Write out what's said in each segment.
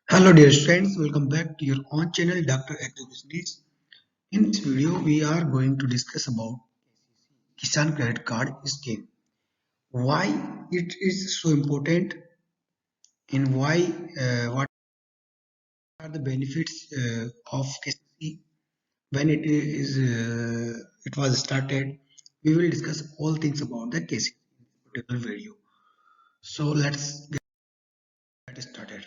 Hello dear friends, welcome back to your own channel Dr. Agro Business. In this video, we are going to discuss about Kisan Credit Card scheme. Why it is so important and what are the benefits of KCC when it was started. We will discuss all things about the KCC in this particular video. So let's get started.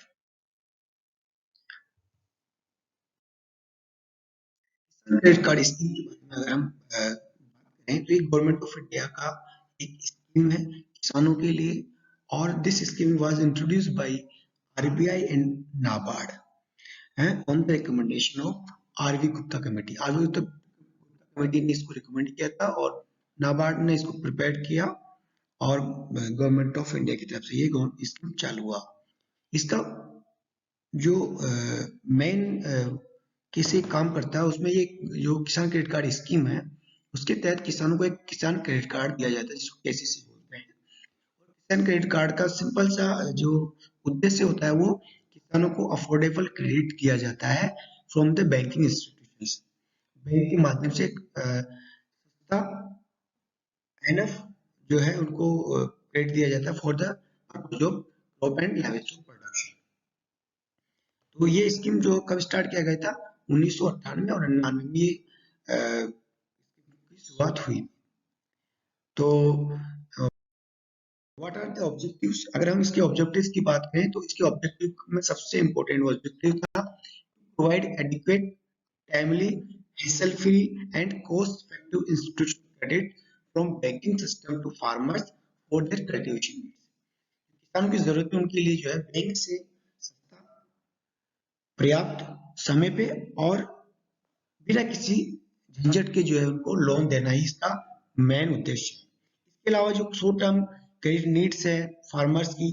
Credit card scheme के बारे में अगर हम बात करें तो ये government of India का एक स्कीम है किसानों के लिए और this scheme was introduced by RBI and NABARD है on the recommendation of RV Gupta committee. RV Gupta committee ने इसको रिकमेंड किया था और नाबार्ड ने इसको प्रिपेयर किया और गवर्नमेंट ऑफ इंडिया की तरफ से ये स्कीम चालू हुआ। इसका जो मेन कैसे काम करता है उसमें ये जो किसान क्रेडिट कार्ड स्कीम है उसके तहत किसानों को एक किसान क्रेडिट कार्ड दिया जाता है जिसको केसीसी बोलते हैं। किसान क्रेडिट कार्ड का सिंपल सा जो उद्देश्य होता है वो किसानों को अफोर्डेबल क्रेडिट दिया जाता है from the banking institutions. Bank के माध्यम से सस्ता एनफ जो है उनको क्रेडिट दिया जाता है for the purpose of crop and livestock production. तो ये स्कीम जो कब स्टार्ट किया गया था 1998 और 99 में ये की शुरुआत हुई। तो व्हाट आर द ऑब्जेक्टिव्स, अगर हम इसके ऑब्जेक्टिव्स की बात करें तो इसके ऑब्जेक्टिव में सबसे इंपॉर्टेंट ऑब्जेक्टिव था provide adequate timely hassle free and cost effective institutional credit from banking system to farmers for their cultivation needs. किसानों की जरूरत है उनके लिए जो है बैंक से सस्ता पर्याप्त समय पे और बिना किसी झंझट के जो है उनको लोन देना ही इसका मेन उद्देश्य है। इसके अलावा जो शॉर्ट टर्म क्रेडिट नीड्स है फार्मर्स की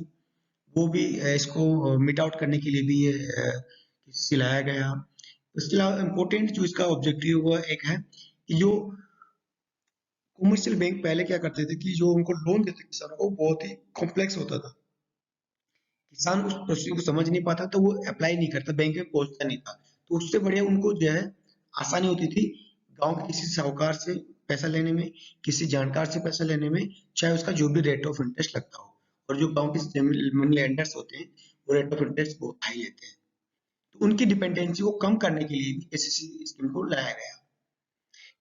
वो भी इसको मीट आउट करने के लिए भी ये किसी लाया गया। इसके अलावा इम्पोर्टेंट जो इसका ऑब्जेक्टिव वो एक है कि जो कमर्शियल बैंक पहले क्या करते थे कि जो उनको लोन देते किसानों को बहुत ही कॉम्प्लेक्स होता था, किसान उस प्रोसीजर को समझ नहीं पाता तो वो अप्लाई नहीं करता, बैंक में पहुंचता नहीं था। तो उससे बढ़िया उनको जो है आसानी होती थी गांव के किसी साहूकार से पैसा लेने में, किसी जानकार से पैसा लेने में, चाहे उसका जो भी रेट ऑफ इंटरेस्ट लगता हो। और जो गांव के मनी लेंडर्स होते हैं वो रेट ऑफ इंटरेस्ट बहुत हाई लेते हैं। तो उनकी डिपेंडेंसी को कम करने के लिए भी केसीसी स्कीम को लाया गया।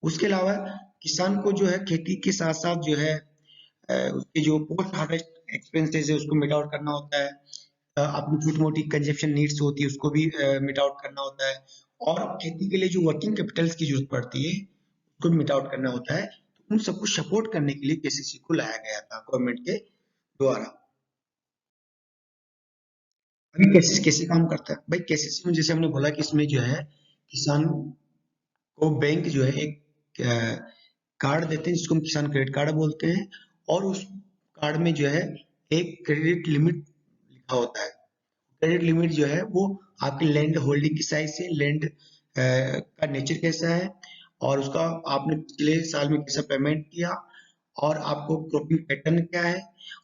उसके अलावा किसान को जो है खेती के साथ साथ जो है उसके जो पोस्ट हार्वेस्ट एक्सपेंसेस है उसको मिट आउट करना होता है। अपनी छोटी मोटी कंजप्शन नीड्स होती है उसको भी मिट आउट करना होता है और खेती के लिए जो वर्किंग कैपिटल्स की जरूरत पड़ती है उसको भी मिट आउट करना होता है। तो उन सबको सपोर्ट करने के लिए केसीसी को लाया गया था गवर्नमेंट के द्वारा। अभी केसीसी कैसे काम करता है भाई, केसीसी में जैसे हमने बोला कि इसमें जो है किसान को बैंक जो है एक कार्ड देते हैं जिसको हम किसान क्रेडिट कार्ड बोलते हैं और उस कार्ड में जो है एक क्रेडिट लिमिट लिखा होता है। क्रेडिट लिमिट जो है वो आपकी लैंड होल्डिंग की साइज से, लैंड का नेचर कैसा है और उसका आपने पिछले साल में कैसा पेमेंट किया और आपको क्रॉपिंग पैटर्न क्या है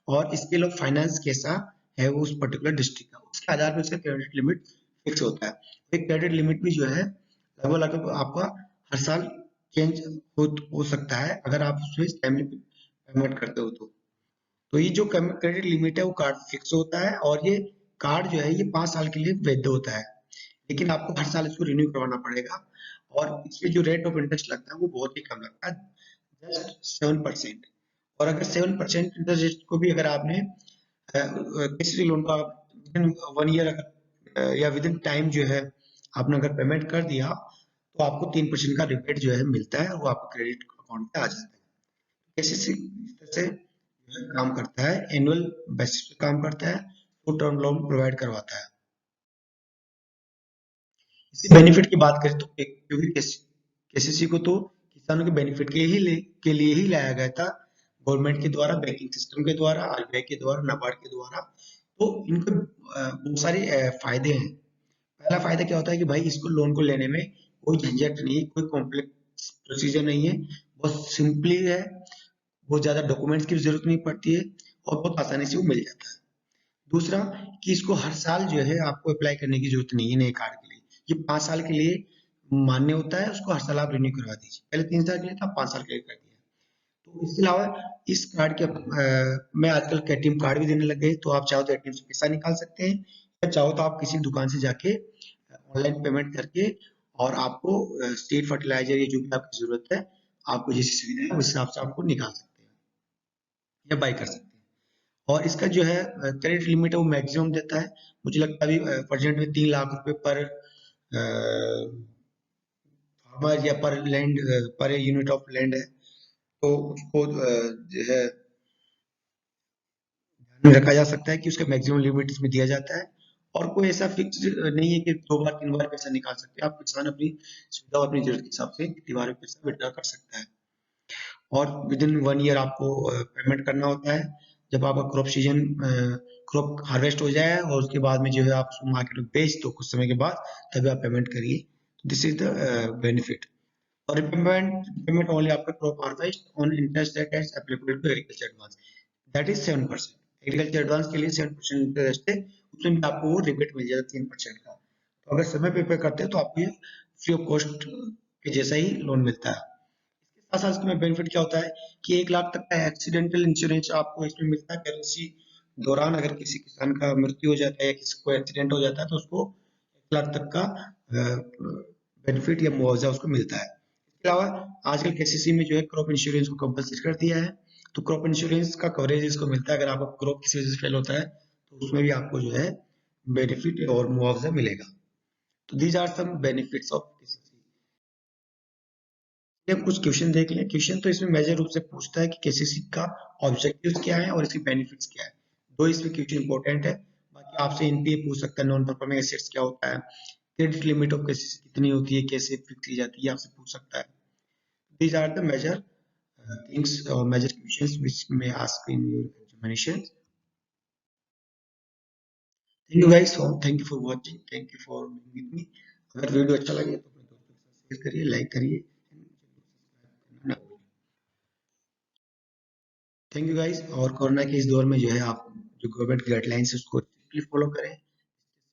और इसके लिए फाइनेंस कैसा है वो उस पर्टिकुलर डिस्ट्रिक्ट का, उसके आधार पर उसका क्रेडिट लिमिट फिक्स होता है। एक क्रेडिट लिमिट भी जो है लगभग लगभग आपका हर साल चेंज हो सकता है अगर आप उसमें टाइमली पेमेंट करते हो तो ये जो क्रेडिट लिमिट है वो कार्ड फिक्स होता है और ये कार्ड जो है ये 5 साल के लिए वैध होता है, लेकिन आपको हर साल इसको रिन्यू करवाना पड़ेगा और इसके जो रेट ऑफ इंटरेस्ट लगता है वो बहुत ही कम लगता है, जस्ट 7%। और अगर 7% इंटरेस्ट को भी अगर आपने किसी लोन का विदिन 1 ईयर या विदिन टाइम जो है आपने अगर पेमेंट कर दिया तो आपको 3% का रिबेट जो है मिलता है, वो आपके क्रेडिट अकाउंट पे आ जाता है। कैसे इस तरह से जो है काम करता है, एनुअल बेसिस पे काम करता है, शॉर्ट टर्म लोन प्रोवाइड करवाता है। इसके बेनिफिट की बात करें तो क्योंकि केसीसी को तो किसानों के बेनिफिट के लिए ही लाया गया था गवर्नमेंट के द्वारा, बैंकिंग सिस्टम के द्वारा, आरबीआई के द्वारा, नाबार्ड के द्वारा। तो इनको बहुत सारे फायदे हैं। पहला फायदा क्या होता है कि भाई इसको लोन को लेने में कोई झंझट नहीं, कोई कॉम्प्लेक्स प्रोसीजर नहीं है, बहुत सिंपली है, बहुत ज्यादा डॉक्यूमेंट्स की जरूरत नहीं पड़ती है और बहुत आसानी से वो मिल जाता है। दूसरा कि इसको हर साल जो है आपको अप्लाई करने की जरूरत नहीं है नए कार्ड के लिए। ये 5 साल के लिए मान्य होता है, उसको हर साल आप रिन्यू करवा दीजिए। पहले 3 साल के लिए था, 5 साल के लिए कर दिया। तो इसके अलावा इस कार्ड के में आजकल के एटीएम कार्ड भी देने लग गए, तो आप चाहो तो एटीएम से पैसा निकाल सकते हैं, या चाहो तो आप किसी दुकान से जाके ऑनलाइन पेमेंट करके और आपको स्टेट फर्टिलाइजर या जो भी आपकी जरूरत है, आपको जैसी सुविधा है उस हिसाब से आपको निकाल सकते हैं या बाई कर सकते हैं। और इसका जो है क्रेडिट लिमिट है वो मैक्सिमम देता है। मुझे लगता है अभी प्रेजेंट में 3 लाख रुपए पर फार्मर या पर land, per unit of land है। तो उसको जो है ध्यान में रखा जा सकता है कि उसका मैक्सिमम लिमिट इसमें दिया जाता है। और कोई ऐसा फिक्स नहीं है कि 2 बार 3 बार पैसा निकाल सकते हैं। आप किसान अपनी सुविधा और अपनी जरूरत के हिसाब से कितनी बार भी पैसा विड्रॉ कर सकता है। और विद इन 1 ईयर आपको पेमेंट करना होता है। जब आपका क्रॉप सीजन क्रॉप हार्वेस्ट हो जाए और उसके बाद में जो है आप उसको मार्केट में बेच दो कुछ समय के बाद, तभी आप पेमेंट करिए। This is the benefit. और payment payment only after crop harvest on interest that is applicable to agriculture advance, that is 7%। Agriculture advance के लिए 7% इंटरेस्ट है, उसमें भी आपको वो रिबेट मिल जाएगा 3% का। तो अगर समय पे पे करते हैं तो आपको ये फ्री ऑफ कॉस्ट के जैसा ही लोन मिलता है। इसके साथ साथ इसमें बेनिफिट क्या होता है कि 1 लाख तक का एक्सीडेंटल इंश्योरेंस आपको इसमें मिलता है। अगर इसी दौरान अगर किसी किसान का मृत्यु हो जाता है या किसी को एक्सीडेंट हो जाता है तो उसको 1 लाख तक का बेनिफिट या मुआवजा उसको मिलता है। इसके अलावा आजकल केसीसी में जो है क्रॉप इंश्योरेंस को कंपलसरी कर दिया है। तो क्रॉप इंश्योरेंस का कवरेज इसको मिलता है। अगर आपका क्रॉप किसी वजह से फेल होता है तो उसमें भी आपको जो है बेनिफिट और मुआवजा मिलेगा। तो these are some benefits of KCC. हम कुछ क्वेश्चन देख लें। क्वेश्चन तो इसमें मेजर रूप से पूछता है कि केसीसी का ऑब्जेक्टिव्स क्या है और इसके बेनिफिट्स क्या है। दो इसमें क्वेश्चन इंपॉर्टेंट है। बाकी आपसे एनपीए पूछ सकता है, नॉन परफॉर्मिंग एसेट्स क्या होता है, क्रेडिट लिमिट ऑफ केसीसी कितनी होती है, कैसे फिक्स की जाती है, आपसे पूछ सकता है। These are the major things or major questions which may ask in your examinations. Thank you for watching, thank you for being with me. अगर वीडियो अच्छा लगे तो अपने दोस्तों के साथ शेयर करिए, लाइक करिए। Thank you guys. और कोरोना के इस दौर में जो है आप जो गवर्नमेंट गाइडलाइंस है उसको स्ट्रिक्टली फॉलो करें,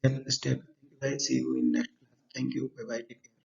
step step. See you in next class. Thank you, bye bye.